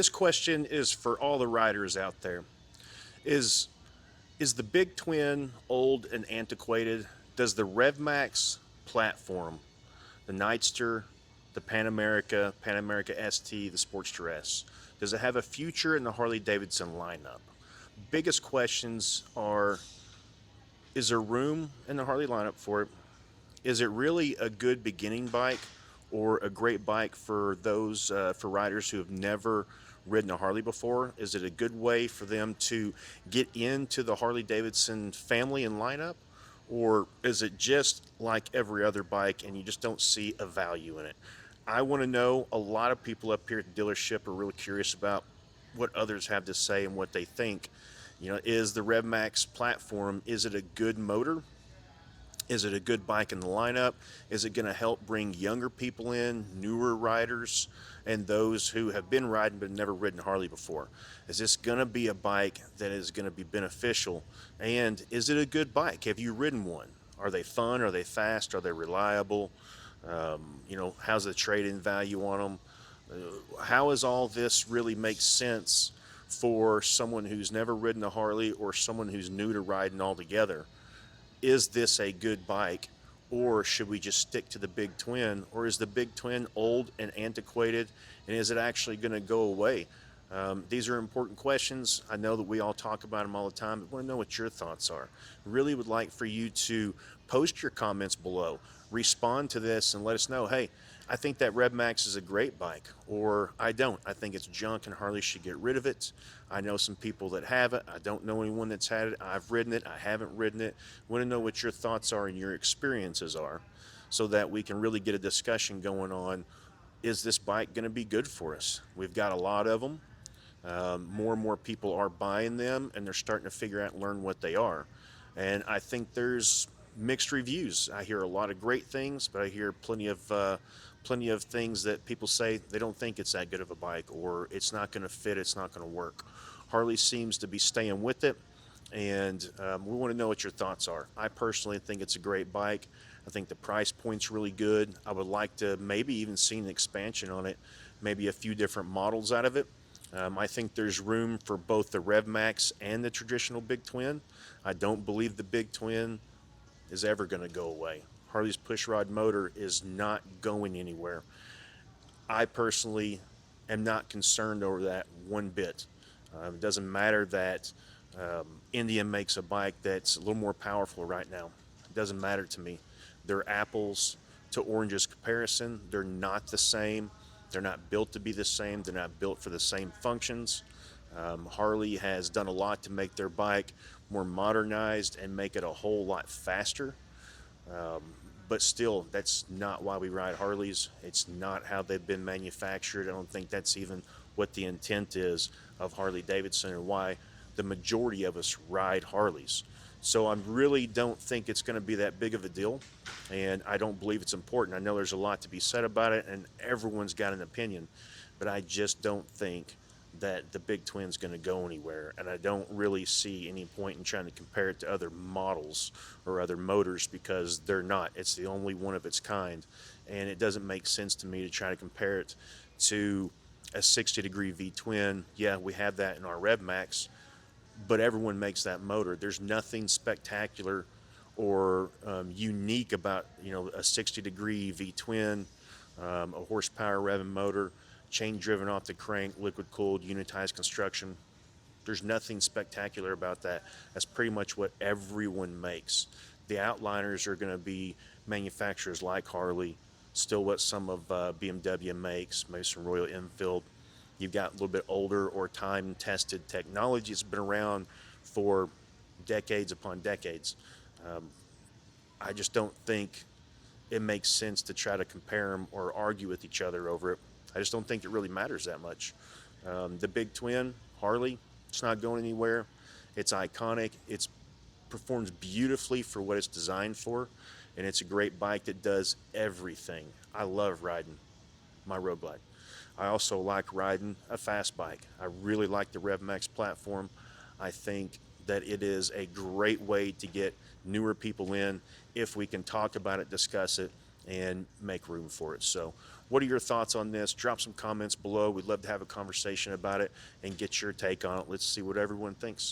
This question is for all the riders out there. Is is the Big Twin old and antiquated? Does the Rev Max platform, the Nightster, the Pan America ST, the Sportster S, does it have a future in the Harley-Davidson lineup? Biggest questions are: is there room in the Harley lineup for it? Is it really a good beginning bike or a great bike for those for riders who have never ridden a Harley before? Is it a good way for them to get into the Harley Davidson family and lineup? Or is it just like every other bike and you just don't see a value in it? I want to know. A lot of people up here at the dealership are really curious about what others have to say and what they think. Is the Rev Max platform, is it a good motor? Is it a good bike in the lineup? Is it going to help bring younger people in, newer riders, and those who have been riding but never ridden Harley before? Is this going to be a bike that is going to be beneficial? And is it a good bike? Have you ridden one? Are they fun? Are they fast? Are they reliable? How's the trade-in value on them? How does all this really make sense for someone who's never ridden a Harley or someone who's new to riding altogether? Is this a good bike, or should we just stick to the Big Twin, or is the Big Twin old and antiquated, and is it actually going to go away? These are important questions. I know that we all talk about them all the time, but I want to know what your thoughts are. Really would like for you to post your comments below, respond to this, and let us know, hey, I think that Rev Max is a great bike, or I don't. I think it's junk and Harley should get rid of it. I know some people that have it. I don't know anyone that's had it. I've ridden it. I haven't ridden it. Want to know what your thoughts are and your experiences are so that we can really get a discussion going on. Is this bike going to be good for us? We've got a lot of them. More and more people are buying them, and they're starting to figure out and learn what they are. And I think there's mixed reviews. I hear a lot of great things, but I hear plenty of things that people say they don't think it's that good of a bike, or it's not going to fit, it's not going to work. Harley seems to be staying with it, and we want to know what your thoughts are. I personally think it's a great bike. I think the price point's really good. I would like to maybe even see an expansion on it, maybe a few different models out of it. I think there's room for both the Rev Max and the traditional Big Twin. I don't believe the Big Twin is ever going to go away. Harley's pushrod motor is not going anywhere. I personally am not concerned over that one bit. It doesn't matter that Indian makes a bike that's a little more powerful right now. It doesn't matter to me. They're apples to oranges comparison. They're not the same. They're not built to be the same. They're not built for the same functions. Harley has done a lot to make their bike more modernized and make it a whole lot faster. Um, but still, that's not why we ride Harleys. It's not how they've been manufactured. I don't think that's even what the intent is of Harley Davidson, or why the majority of us ride Harleys. So I really don't think it's going to be that big of a deal, and I don't believe it's important. I know there's a lot to be said about it, and everyone's got an opinion, but I just don't think that the Big Twin's going to go anywhere, and I don't really see any point in trying to compare it to other models or other motors, because they're not. It's the only one of its kind, and it doesn't make sense to me to try to compare it to a 60-degree V-twin. Yeah, we have that in our Rev Max, but everyone makes that motor. There's nothing spectacular or unique about a 60-degree V-twin, a horsepower revving motor, chain driven off the crank, liquid cooled, unitized construction. There's nothing spectacular about that. That's pretty much what everyone makes. The outliners are going to be manufacturers like Harley, still what some of BMW makes, maybe some Royal Enfield. You've got a little bit older or time-tested technology that's been around for decades upon decades. Um, I just don't think it makes sense to try to compare them or argue with each other over it. I just don't think it really matters that much. The Big Twin, Harley, it's not going anywhere. It's iconic. It performs beautifully for what it's designed for, and it's a great bike that does everything. I love riding my road glide. I also like riding a fast bike. I really like the Rev Max platform. I think that it is a great way to get newer people in if we can talk about it, discuss it, and make room for it. So What are your thoughts on this? Drop some comments below. We'd love to have a conversation about it and get your take on it. Let's see what everyone thinks.